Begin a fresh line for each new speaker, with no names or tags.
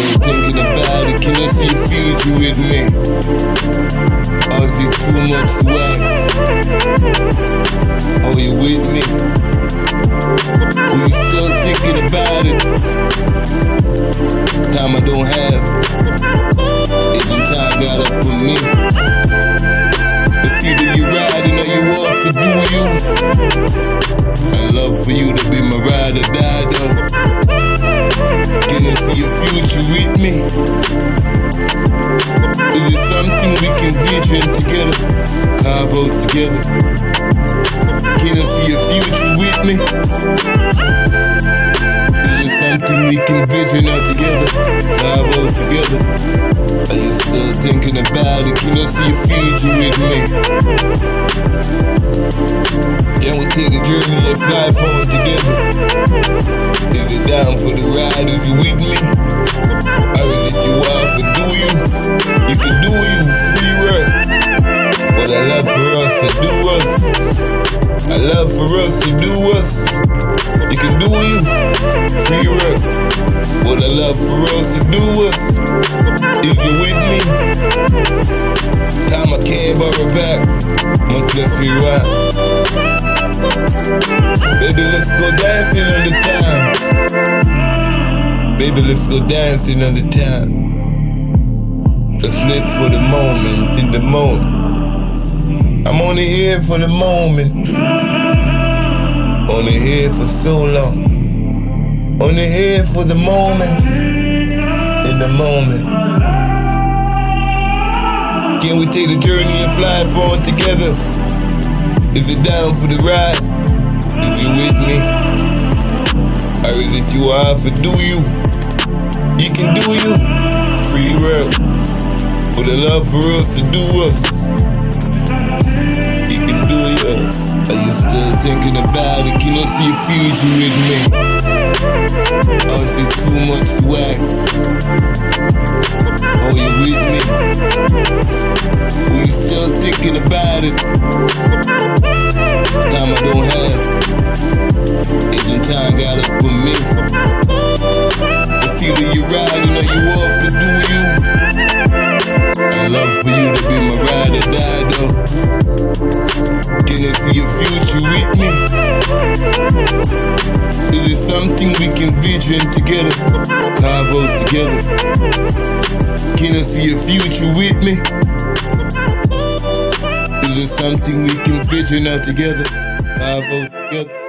still thinking about it. Can I see a future with me? Or is it too much to ask? Oh, you with me? Are you still thinking about it? Time I don't have. Isn't time got up with me? It's either you riding or you off to do you. I love for you to be my ride or die though. Can I see a future with me? Is it something we can vision together? Carve out together? Can I see a future with me? Is it something we can vision out together? Carve out together? Are you still thinking about it? Can I see a future with me? Yeah, we'll take a journey and fly forward together. Is it down for the ride? Is you with me? Or is it you off for do you? You can do you, free work. But I love for us to do us. I love for us to do us. You can do you, free work. But I love for us to do us. If you with me, time I can't borrow back. Much less free ride. Baby, let's go dancing on the town. Baby, let's go dancing on the town. Let's live for the moment, in the moment. I'm only here for the moment. Only here for so long. Only here for the moment, in the moment. Can we take the journey and fly forward together? Is it down for the ride? Is you with me? Or is it you off for do you? You can do you, free world. For the love for us to do us. You can do yours. Are you still thinking about it? Can I see a future with me? Or is it too much to ask? Oh, you with me? Are you still thinking about it? Time I don't have. Isn't time got up with me? It's either you riding or you off to do you. I love for you to be my ride or die though. Can I see a future with me? Is it something we can vision together? Carve out together? Can I see a future with me? Is it something we can vision out together? Carve out together?